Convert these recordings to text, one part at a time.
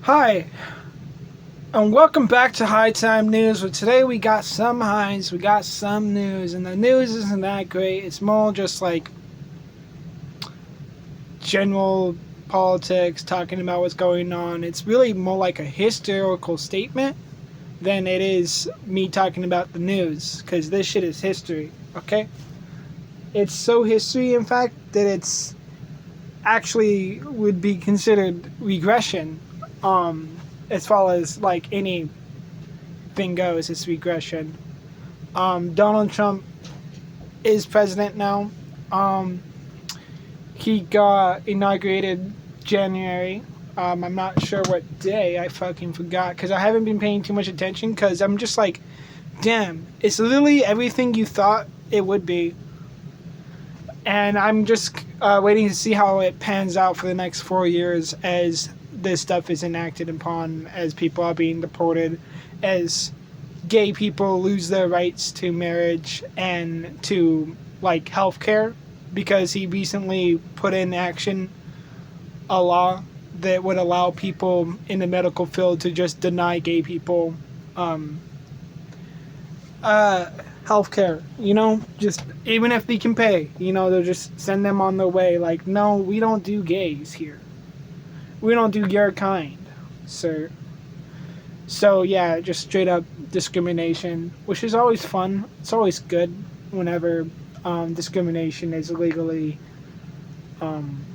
Hi, and welcome back to High Time News. Where today we got some highs, we got some news, and the news isn't that great. It's more just like general politics, talking about what's going on. It's really more like a historical statement than it is me talking about the news, because this shit is history, okay? It's so history, in fact, that it's actually would be considered regression, as far as like anything goes, it's regression. Donald Trump is president now. Um, he got inaugurated January. I'm not sure what day. I fucking forgot because I haven't been paying too much attention because I'm just like, damn, it's literally everything you thought it would be. And I'm just waiting to see how it pans out for the next 4 years as this stuff is enacted upon, as people are being deported, as gay people lose their rights to marriage and to like healthcare, because he recently put in action a law that would allow people in the medical field to just deny gay people um, healthcare. Just even if they can pay, they'll just send them on their way. Like, no, we don't do gays here. We don't do your kind, sir. So yeah, just straight up discrimination, which is always fun. It's always good whenever discrimination is legally um,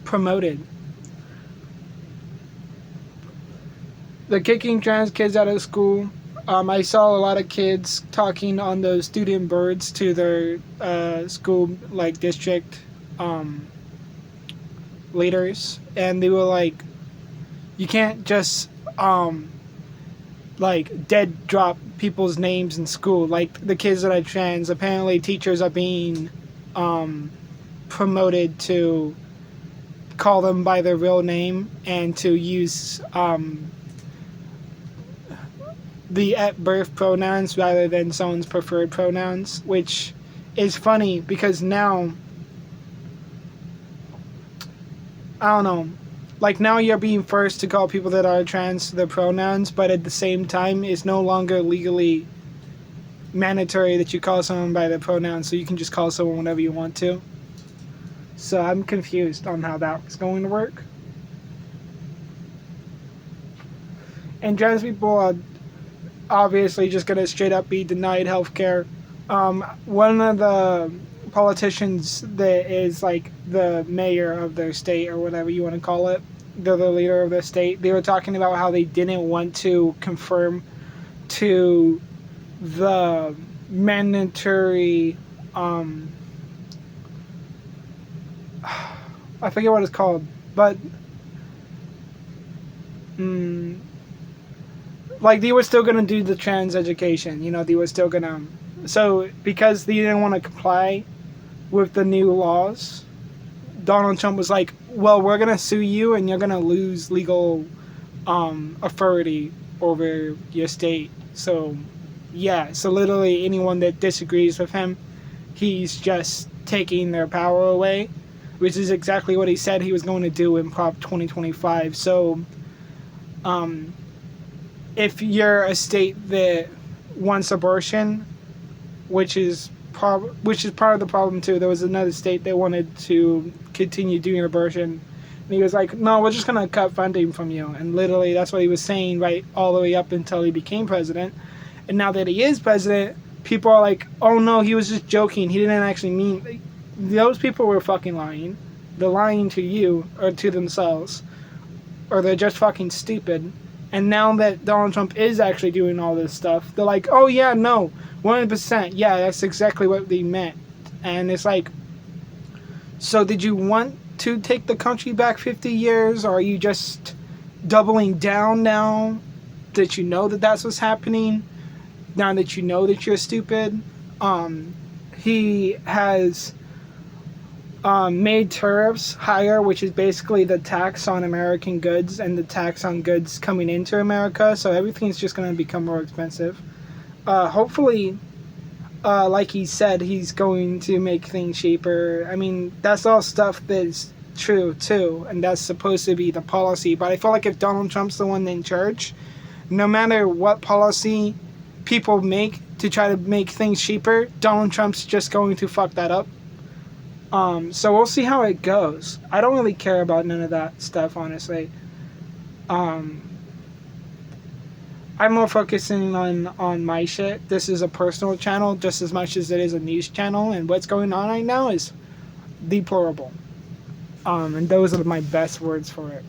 promoted. They're kicking trans kids out of school. I saw a lot of kids talking on those student boards to their school like district um, leaders, and they were like, "You can't just like dead drop people's names in school. Like the kids that are trans, apparently teachers are being promoted to call them by their real name and to use the at birth pronouns rather than someone's preferred pronouns, which is funny because now, I don't know, like now you're being forced to call people that are trans their pronouns, but at the same time it's no longer legally mandatory that you call someone by their pronouns, so you can just call someone whenever you want to. So I'm confused on how that's going to work. And trans people are obviously just going to straight up be denied health care. One of the politicians that is like the mayor of their state or whatever you want to call it, they're the leader of the state, they were talking about how they didn't want to confirm to the mandatory I forget what it's called, but like they were still gonna do the trans education. They were still gonna. So because they didn't want to comply with the new laws, Donald Trump was like, "Well, we're gonna sue you, and you're gonna lose legal authority over your state." So yeah, so literally anyone that disagrees with him, he's just taking their power away, which is exactly what he said he was going to do in Prop 2025. So, if you're a state that wants abortion, which is part of the problem too. There was another state that wanted to continue doing abortion, and he was like, "No, we're just gonna cut funding from you." And literally, that's what he was saying right all the way up until he became president. And now that he is president, people are like, "Oh no, he was just joking. He didn't actually mean." Those people were fucking lying. They're lying to you or to themselves, or they're just fucking stupid. And now that Donald Trump is actually doing all this stuff, they're like, "Oh yeah, no, 100%, yeah, that's exactly what they meant." And it's like, so did you want to take the country back 50 years, or are you just doubling down now that you know that that's what's happening? Now that you know that you're stupid? He has made tariffs higher, which is basically the tax on American goods and the tax on goods coming into America. So everything's just going to become more expensive. Hopefully, like he said, he's going to make things cheaper. I mean, that's all stuff that's true too, and that's supposed to be the policy. But I feel like if Donald Trump's the one in charge, no matter what policy people make to try to make things cheaper, Donald Trump's just going to fuck that up. So we'll see how it goes. I don't really care about none of that stuff, honestly. Um, I'm more focusing on my shit. This is a personal channel just as much as it is a news channel, and what's going on right now is deplorable. And those are my best words for it.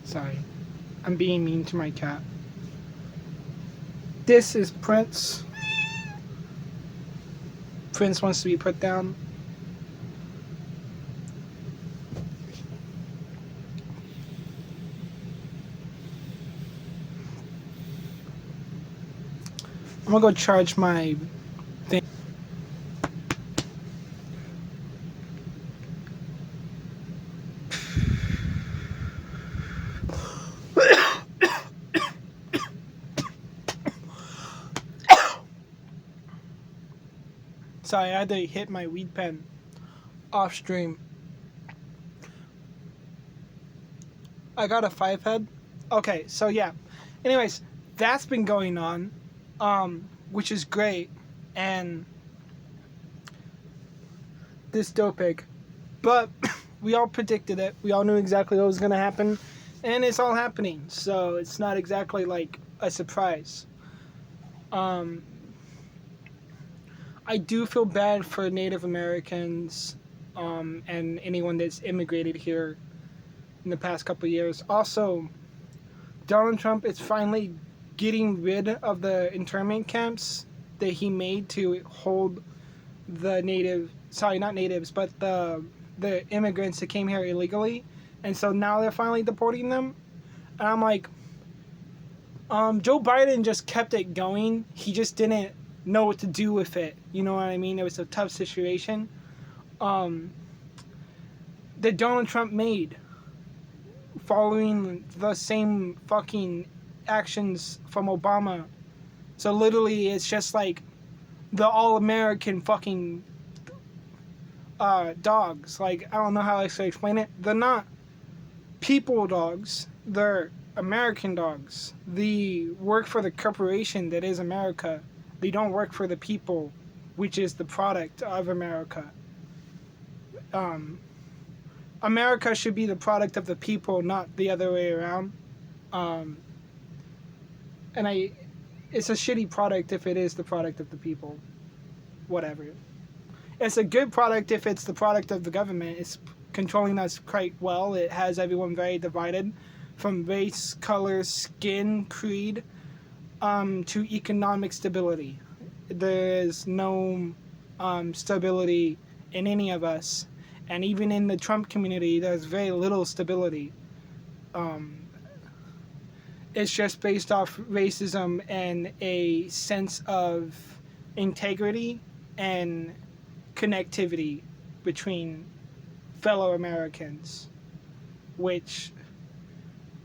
Sorry, I'm being mean to my cat. This is Prince. Prince wants to be put down. I'm gonna go charge my thing. Sorry, I had to hit my weed pen off stream. I got a 5 head. Okay, so yeah. Anyways, that's been going on, which is great, and this dopig. But we all predicted it. We all knew exactly what was gonna happen, and it's all happening. So it's not exactly like a surprise. I do feel bad for Native Americans, and anyone that's immigrated here in the past couple of years. Also, Donald Trump is finally getting rid of the internment camps that he made to hold the not natives, but the immigrants that came here illegally. And so now they're finally deporting them. And I'm like, Joe Biden just kept it going. He just didn't know what to do with it. You know what I mean? It was a tough situation that Donald Trump made, following the same fucking actions from Obama. So literally, it's just like the all-American fucking dogs. Like, I don't know how else to explain it. They're not people dogs. They're American dogs. They work for the corporation that is America. They don't work for the people, which is the product of America. America should be the product of the people, not the other way around. It's a shitty product if it is the product of the people. Whatever. It's a good product if it's the product of the government. It's controlling us quite well. It has everyone very divided, from race, color, skin, creed, to economic stability. There is no stability in any of us. And even in the Trump community, there's very little stability. It's just based off racism and a sense of integrity and connectivity between fellow Americans, which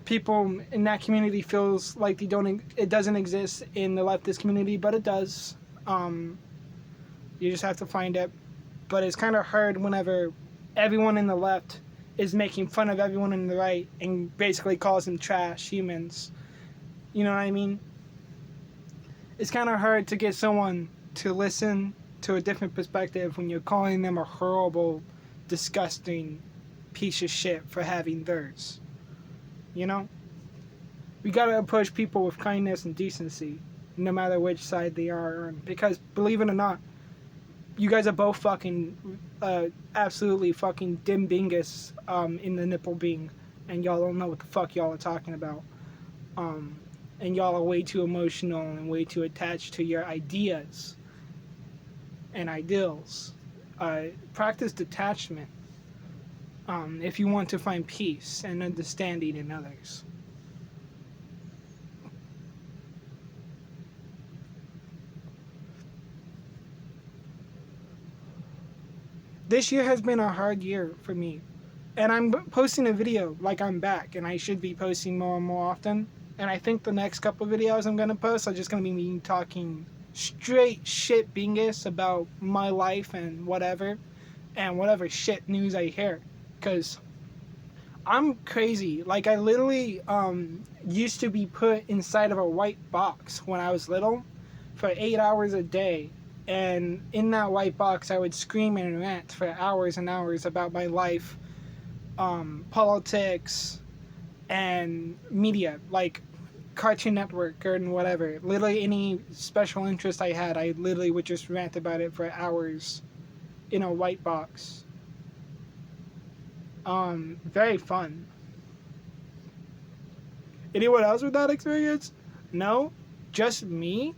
people in that community feels like it doesn't exist in the leftist community, but it does. You just have to find it. But it's kind of hard whenever everyone in the left is making fun of everyone in the right and basically calls them trash humans. You know what I mean? It's kind of hard to get someone to listen to a different perspective when you're calling them a horrible, disgusting piece of shit for having theirs. You know? We gotta approach people with kindness and decency, no matter which side they are on. Because, believe it or not, you guys are both fucking, absolutely fucking dim bingus, in the nipple bing, and y'all don't know what the fuck y'all are talking about. And y'all are way too emotional and way too attached to your ideas and ideals. Practice detachment, if you want to find peace and understanding in others. this year has been a hard year for me. And I'm posting a video like I'm back, and I should be posting more and more often. And I think the next couple videos I'm gonna post are just gonna be me talking straight shit bingus about my life and whatever shit news I hear. Cause I'm crazy. Like I literally used to be put inside of a white box when I was little for 8 hours a day. And in that white box, I would scream and rant for hours and hours about my life, politics, and media, like Cartoon Network or whatever. Literally any special interest I had, I literally would just rant about it for hours in a white box. Very fun. Anyone else with that experience? No? Just me?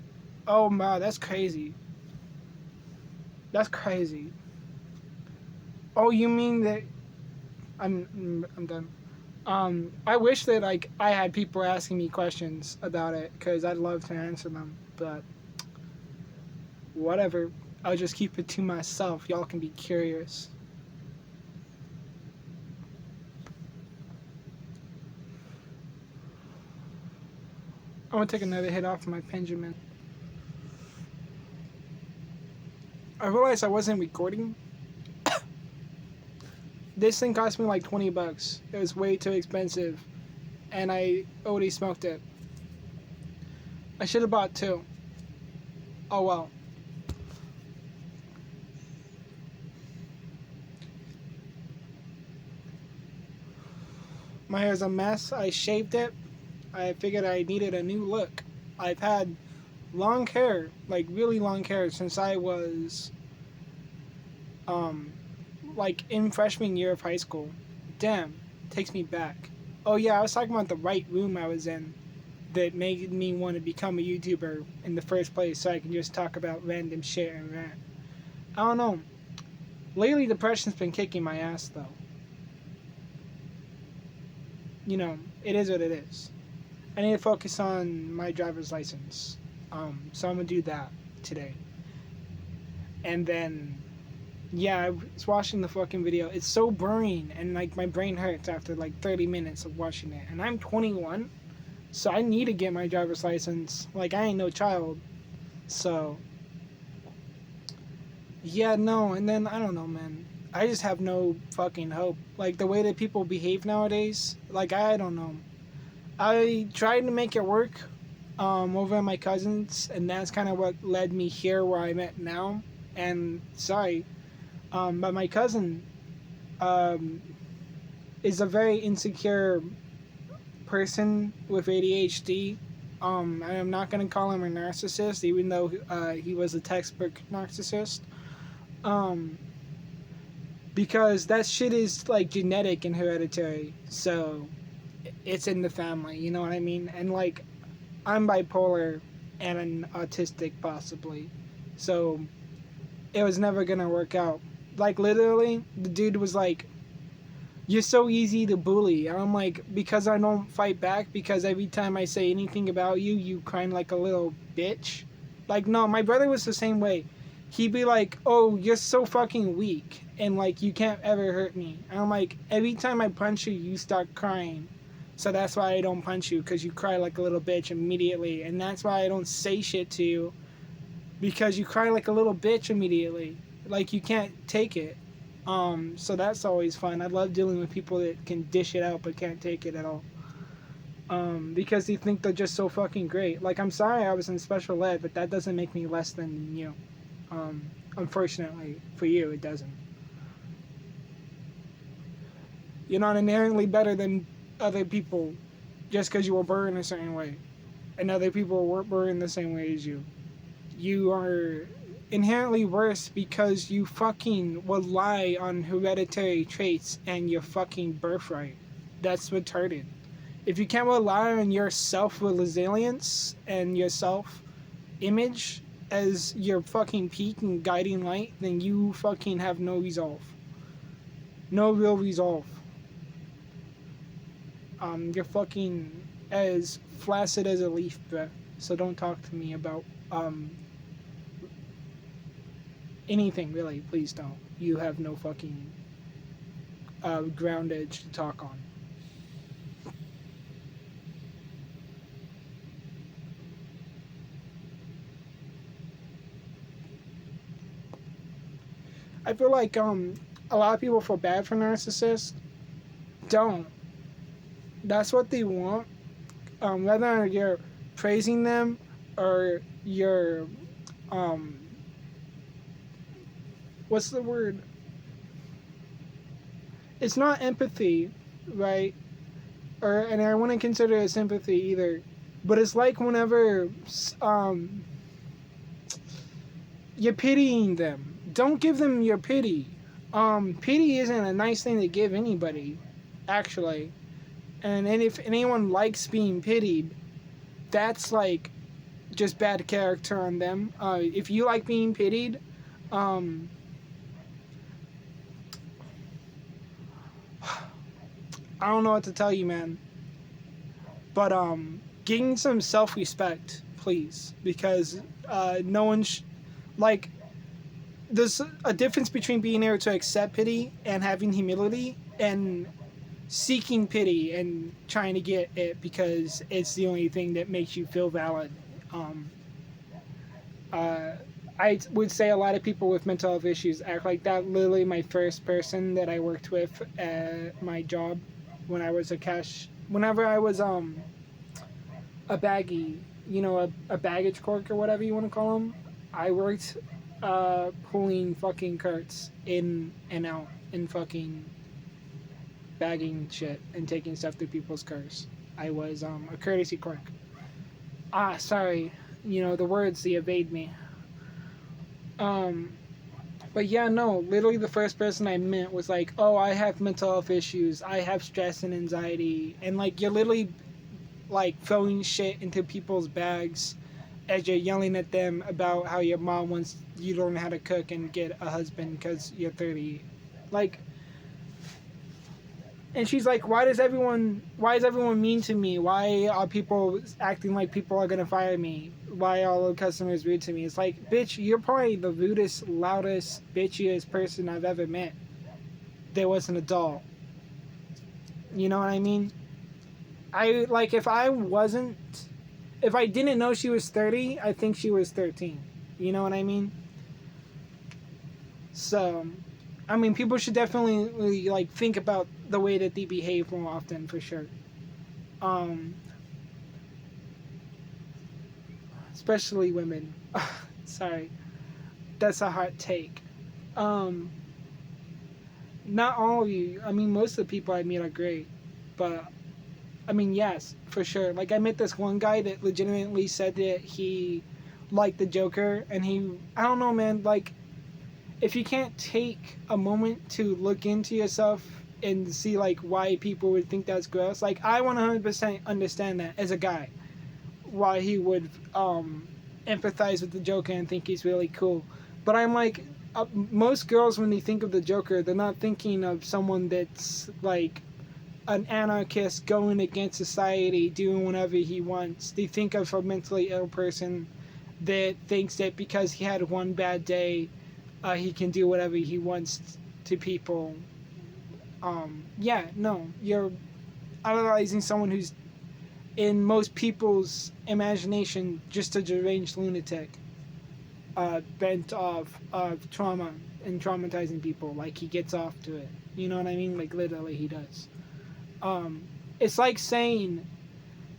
Oh my, that's crazy. That's crazy. Oh, you mean that I'm done. I wish that like I had people asking me questions about it because I'd love to answer them, but whatever. I'll just keep it to myself. Y'all can be curious. I'm gonna take another hit off my Benjamin. I realized I wasn't recording. This thing cost me like $20. It was way too expensive, and I already smoked it. I should have bought two. Oh well. My hair's a mess. I shaved it. I figured I needed a new look. I've had long hair, like really long hair, since I was like in freshman year of high school. Damn, takes me back. Oh yeah, I was talking about the right room I was in that made me want to become a YouTuber in the first place so I can just talk about random shit and rant. I don't know. Lately depression's been kicking my ass though. You know, it is what it is. I need to focus on my driver's license. So I'm gonna do that today. And then yeah, I was watching the fucking video. It's so boring, and like my brain hurts after like 30 minutes of watching it. And I'm 21, so I need to get my driver's license. Like I ain't no child, so yeah, no. And then I don't know, man. I just have no fucking hope. Like the way that people behave nowadays, like I don't know. I tried to make it work over at my cousin's, and that's kind of what led me here where I'm at now. And sorry, but my cousin is a very insecure person with ADHD. I'm not gonna call him a narcissist, even though he was a textbook narcissist. Because that shit is like genetic and hereditary, so it's in the family. You know what I mean? And like, I'm bipolar and an autistic possibly, so it was never gonna work out. Like literally, the dude was like, "You're so easy to bully." And I'm like, because I don't fight back. Because every time I say anything about you, you crying like a little bitch. Like no, my brother was the same way. He'd be like, "Oh, you're so fucking weak, and like you can't ever hurt me." And I'm like, every time I punch you, you start crying. So that's why I don't punch you, because you cry like a little bitch immediately. And that's why I don't say shit to you, because you cry like a little bitch immediately. Like you can't take it. So that's always fun. I love dealing with people that can dish it out but can't take it at all. Because they think they're just so fucking great. Like I'm sorry I was in special ed, but that doesn't make me less than you. Unfortunately for you, it doesn't. You're not inherently better than other people just because you were born a certain way, and other people weren't born the same way as you. You are inherently worse because you fucking rely on hereditary traits and your fucking birthright. That's retarded. If you can't rely on your self-resilience and your self-image as your fucking peak and guiding light, then you fucking have no resolve. No real resolve. You're fucking as flaccid as a leaf, bruh. So don't talk to me about Anything, really, please don't. You have no fucking ground edge to talk on. I feel like a lot of people feel bad for narcissists. Don't. That's what they want. Whether you're praising them or you're what's the word? It's not empathy, right? And I wouldn't consider it sympathy either. But it's like whenever you're pitying them. Don't give them your pity. Pity isn't a nice thing to give anybody, actually. And if anyone likes being pitied, that's like just bad character on them. If you like being pitied, I don't know what to tell you, man. But gain some self-respect, please, because no one like. There's a difference between being able to accept pity and having humility, and seeking pity and trying to get it because it's the only thing that makes you feel valid. Um, I would say a lot of people with mental health issues act like that. Literally, my first person that I worked with at my job when I was whenever I was a baggie, a baggage clerk or whatever you want to call them, I worked pulling fucking carts in and out and fucking bagging shit and taking stuff through people's cars. I was a courtesy clerk. Sorry, the words they evade me. But yeah, no, literally the first person I met was like, oh, I have mental health issues, I have stress and anxiety, and like you're literally like throwing shit into people's bags as you're yelling at them about how your mom wants you to learn how to cook and get a husband because you're 30. Like, and she's like, why is everyone mean to me? Why are people acting like people are gonna fire me? Why are all the customers rude to me? It's like, bitch, you're probably the rudest, loudest, bitchiest person I've ever met. There was an adult. You know what I mean? If I didn't know she was 30, I think she was 13. You know what I mean? So, I mean, people should definitely like think about the way that they behave more often, for sure. Especially women. Sorry, that's a hot take. Not all of you. I mean, most of the people I meet are great, but I mean, yes, for sure. Like, I met this one guy that legitimately said that he liked the Joker, and I don't know, man, like, if you can't take a moment to look into yourself and see, like, why people would think that's gross, like, I 100% understand that as a guy, why he would empathize with the Joker and think he's really cool. But I'm like, most girls, when they think of the Joker, they're not thinking of someone that's, like, an anarchist going against society, doing whatever he wants. They think of a mentally ill person that thinks that because he had one bad day, he can do whatever he wants to people. Yeah, no, you're idolizing someone who's, in most people's imagination, just a deranged lunatic, bent off of trauma and traumatizing people. Like, he gets off to it. You know what I mean? Like, literally, he does. It's like saying,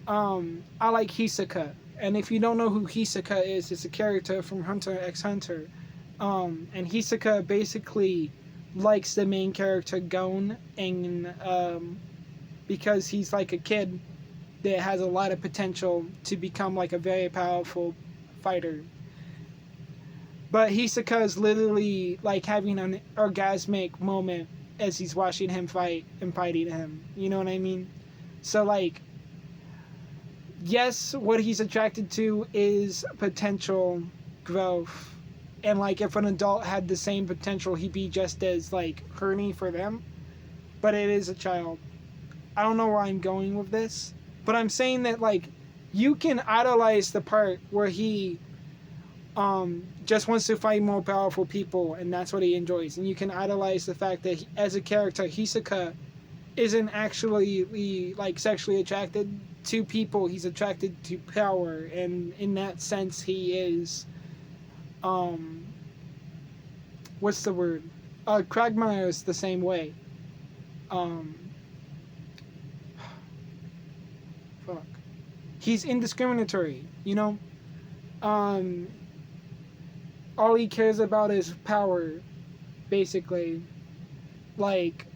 I like Hisoka. And if you don't know who Hisoka is, it's a character from Hunter x Hunter. And Hisoka basically likes the main character Gon, and because he's like a kid that has a lot of potential to become like a very powerful fighter. But Hisoka is literally like having an orgasmic moment as he's watching him fight and fighting him. You know what I mean? So, like, yes, what he's attracted to is potential growth. And, like, if an adult had the same potential, he'd be just as, like, horny for them. But it is a child. I don't know where I'm going with this. But I'm saying that, like, you can idolize the part where he just wants to fight more powerful people, and that's what he enjoys. And you can idolize the fact that as a character, Hisoka isn't actually like sexually attracted to people. He's attracted to power, and in that sense, he is um, what's the word? Quagmire is the same way. Um, fuck. He's indiscriminatory, you know? Um, all he cares about is power, basically. Like,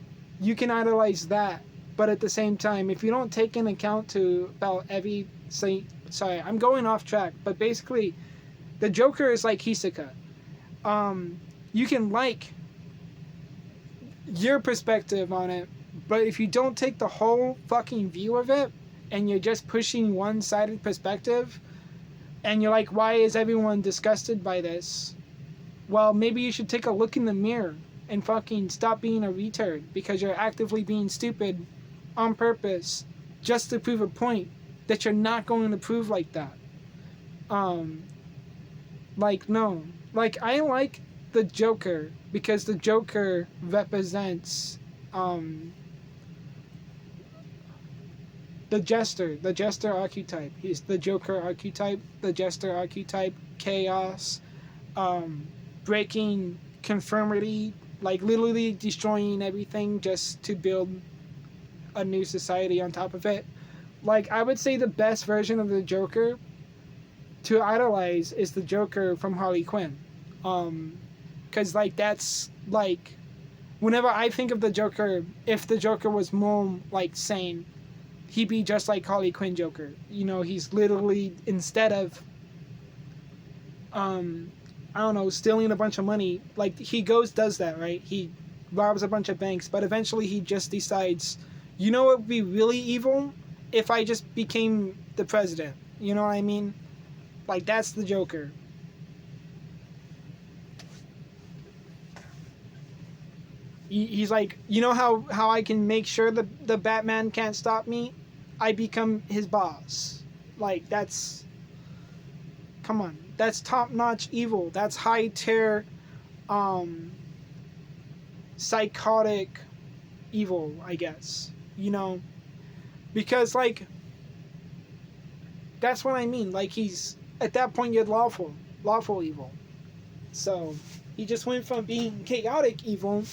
you can idolize that, but at the same time, if you don't take into account to about every sorry, I'm going off track, but basically, the Joker is like Hisoka. You can like your perspective on it, but if you don't take the whole fucking view of it, and you're just pushing one-sided perspective, and you're like, why is everyone disgusted by this? Well, maybe you should take a look in the mirror and fucking stop being a retard, because you're actively being stupid on purpose just to prove a point that you're not going to prove like that. Like, no. Like, I like the Joker because the Joker represents the Jester archetype. He's the Joker archetype, the Jester archetype, chaos, breaking conformity, like literally destroying everything just to build a new society on top of it. Like, I would say the best version of the Joker to idolize is the Joker from Harley Quinn. Because, like, that's, like, whenever I think of the Joker, if the Joker was more, like, sane, he'd be just like Harley Quinn Joker. You know, he's literally, instead of, I don't know, stealing a bunch of money, like, he does that, right? He robs a bunch of banks, but eventually he just decides, you know what would be really evil? If I just became the president. You know what I mean? Like, that's the Joker. He's like, you know how I can make sure the Batman can't stop me? I become his boss. Like, that's... Come on. That's top-notch evil. That's high-tier, psychotic evil, I guess. You know? Because, like... That's what I mean. Like, he's... At that point, you're lawful evil. So, he just went from being chaotic evil,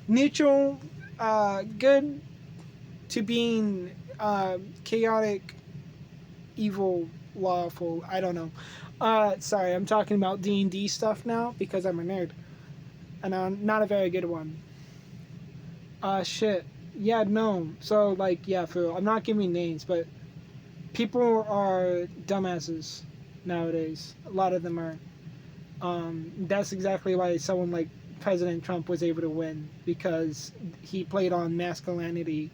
neutral, good, to being chaotic, evil, lawful. I don't know. Sorry, I'm talking about D&D stuff now because I'm a nerd, and I'm not a very good one. Shit. Yeah, no. So, like, yeah, for real. I'm not giving names, but people are dumbasses nowadays. A lot of them are. That's exactly why someone like President Trump was able to win, because he played on masculinity,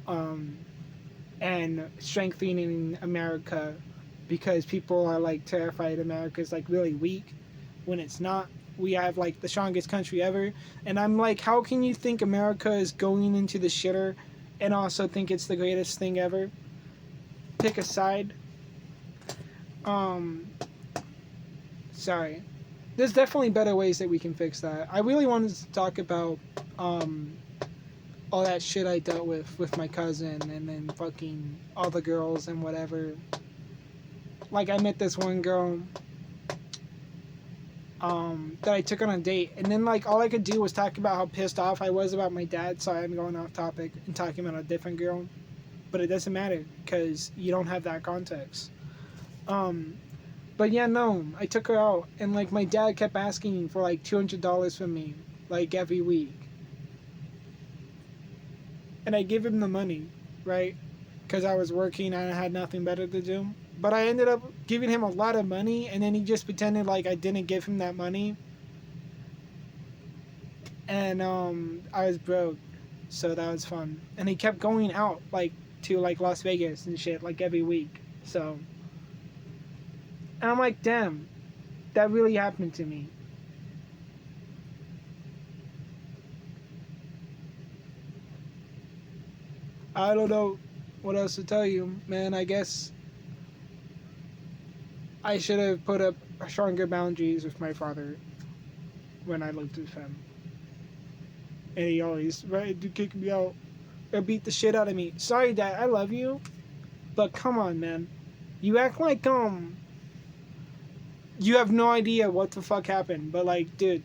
and strengthening America, because people are like terrified America's like really weak when it's not. We have like the strongest country ever, and I'm like, how can you think America is going into the shitter and also think it's the greatest thing ever? Pick a side. Sorry. There's definitely better ways that we can fix that. I really wanted to talk about all that shit I dealt with my cousin, and then fucking all the girls and whatever. Like, I met this one girl that I took on a date, and then like all I could do was talk about how pissed off I was about my dad. Sorry, I'm going off topic and talking about a different girl, but it doesn't matter because you don't have that context. But yeah, no, I took her out, and like my dad kept asking for like $200 from me, like every week, and I give him the money, right? Because I was working and I had nothing better to do. But I ended up giving him a lot of money, and then he just pretended like I didn't give him that money. And I was broke, so that was fun. And he kept going out like to like Las Vegas and shit like every week. So, and I'm like, damn, that really happened to me. I don't know what else to tell you, man. I guess I should have put up stronger boundaries with my father when I lived with him. And he always tried to kick me out or beat the shit out of me. Sorry, Dad, I love you, but come on, man. You act like, you have no idea what the fuck happened, but like, dude,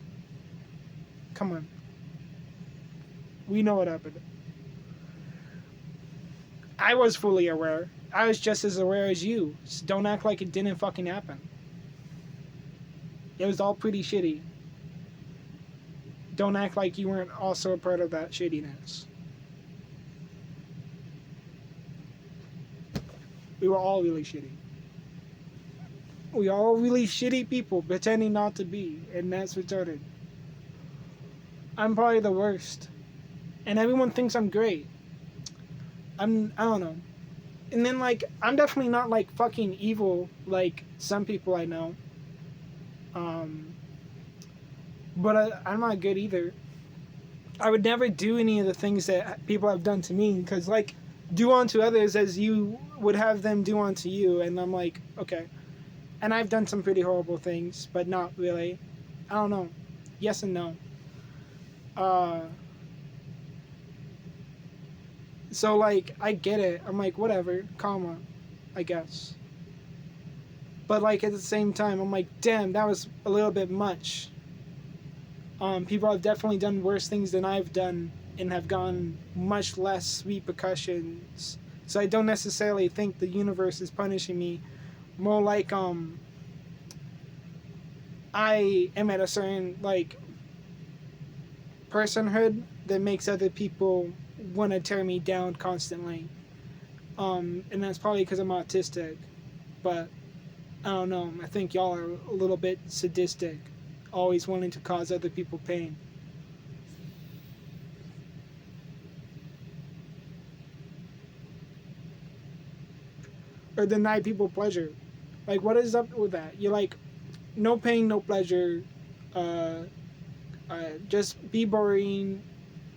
come on. We know what happened. I was fully aware. I was just as aware as you. So don't act like it didn't fucking happen. It was all pretty shitty. Don't act like you weren't also a part of that shittiness. We were all really shitty. We are all really shitty people pretending not to be, and that's retarded. I'm probably the worst. And everyone thinks I'm great. I don't know. And then, like, I'm definitely not, like, fucking evil like some people I know. But I'm not good either. I would never do any of the things that people have done to me, because, like, do unto others as you would have them do unto you. And I'm like, okay. And I've done some pretty horrible things, but not really. I don't know. Yes and no. So, like, I get it. I'm like, whatever. Karma, I guess. But, like, at the same time, I'm like, damn, that was a little bit much. People have definitely done worse things than I've done and have gotten much less repercussions. So I don't necessarily think the universe is punishing me. More like, I am at a certain, like, personhood that makes other people want to tear me down constantly. And that's probably because I'm autistic. But I don't know. I think y'all are a little bit sadistic, always wanting to cause other people pain. Or deny people pleasure. Like, what is up with that? You're like, no pain, no pleasure. Just be boring.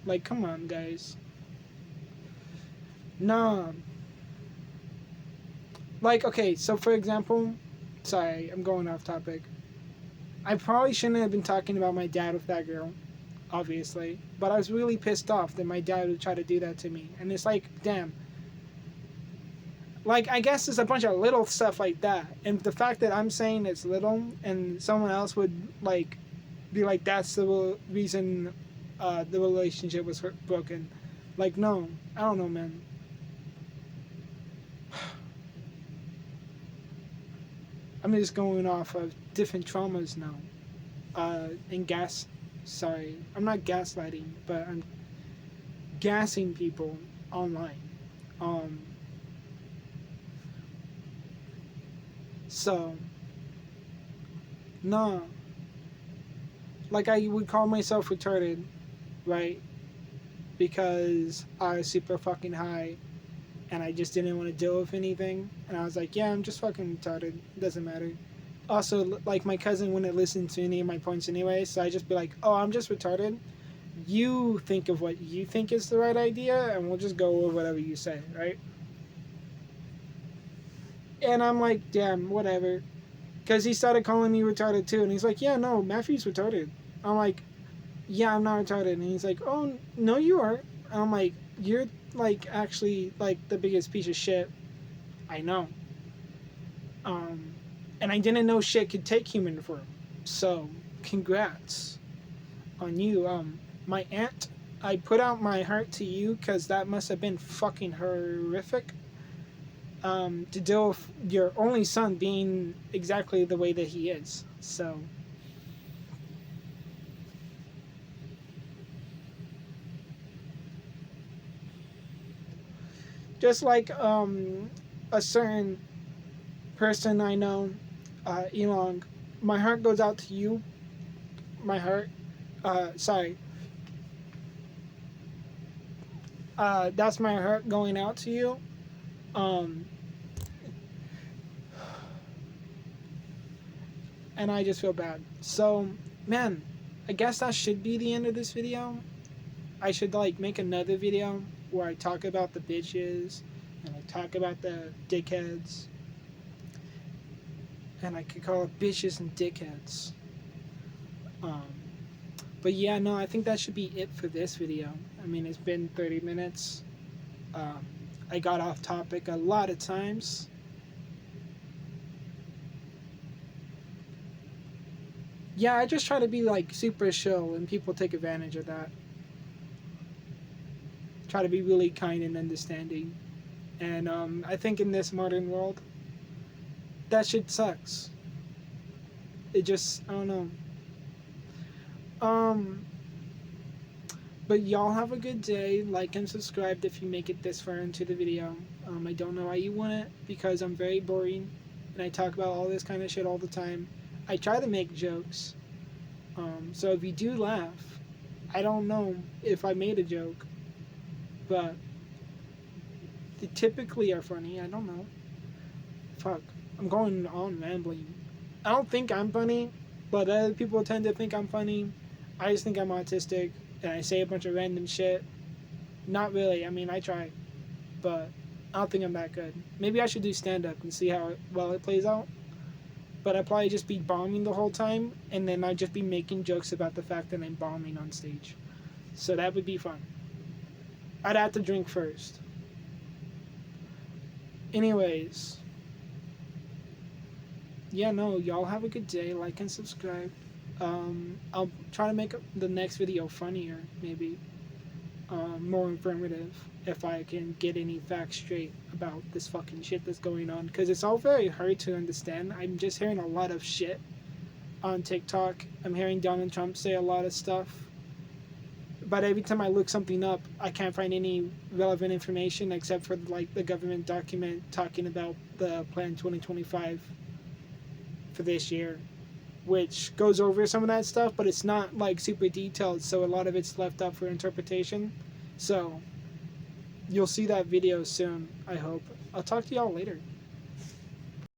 Like, come on, guys. Nah. Like, okay, so for example, sorry, I'm going off topic. I probably shouldn't have been talking about my dad with that girl, obviously. But I was really pissed off that my dad would try to do that to me. And it's like, damn. Like, I guess there's a bunch of little stuff like that. And the fact that I'm saying it's little and someone else would, like, be like, that's the reason the relationship was broken. Like, no. I don't know, man. I'm just going off of different traumas now. Sorry. I'm not gaslighting, but I'm gassing people online. So, nah. Like, I would call myself retarded, right? Because I was super fucking high and I just didn't want to deal with anything. And I was like, yeah, I'm just fucking retarded. It doesn't matter. Also, like, my cousin wouldn't listen to any of my points anyway, so I just be like, oh, I'm just retarded. You think of what you think is the right idea, and we'll just go with whatever you say, right? And I'm like, damn, whatever. Because he started calling me retarded too, and he's like, yeah, no, Matthew's retarded. I'm like, yeah, I'm not retarded. And he's like, oh, no, you are. And I'm like, you're, like, actually, like, the biggest piece of shit I know. And I didn't know shit could take human form. So, congrats on you. My aunt, I put out my heart to you because that must have been fucking horrific. To deal with your only son being exactly the way that he is. So, just like a certain person I know, Elon, my heart goes out to you. My heart, sorry. That's my heart going out to you. And I just feel bad. So, man, I guess that should be the end of this video. I should, like, make another video where I talk about the bitches and I talk about the dickheads and I could call it bitches and dickheads. Um, but yeah, no, I think that should be it for this video. I mean, it's been 30 minutes. Um, I got off topic a lot of times. Yeah, I just try to be like super chill, and people take advantage of that. Try to be really kind and understanding. And I think in this modern world, that shit sucks. It just, I don't know. But y'all have a good day. Like and subscribe if you make it this far into the video. I don't know why you want it, because I'm very boring and I talk about all this kind of shit all the time. I try to make jokes. So if you do laugh, I don't know if I made a joke, but they typically are funny. I don't know. Fuck. I'm going on rambling. I don't think I'm funny, but other people tend to think I'm funny. I just think I'm autistic and I say a bunch of random shit. Not really. I mean, I try, but I don't think I'm that good. Maybe I should do stand-up and see how well it plays out. But I'd probably just be bombing the whole time, and then I'd just be making jokes about the fact that I'm bombing on stage. So that would be fun. I'd have to drink first. Anyways. Yeah, no, y'all have a good day. Like and subscribe. I'll try to make the next video funnier, maybe. More informative, if I can get any facts straight about this fucking shit that's going on, because it's all very hard to understand. I'm just hearing a lot of shit on TikTok. I'm hearing Donald Trump say a lot of stuff, but every time I look something up, I can't find any relevant information except for like the government document talking about the Plan 2025 for this year, which goes over some of that stuff, but it's not like super detailed, so a lot of it's left up for interpretation. So you'll see that video soon, I hope. I'll talk to y'all later.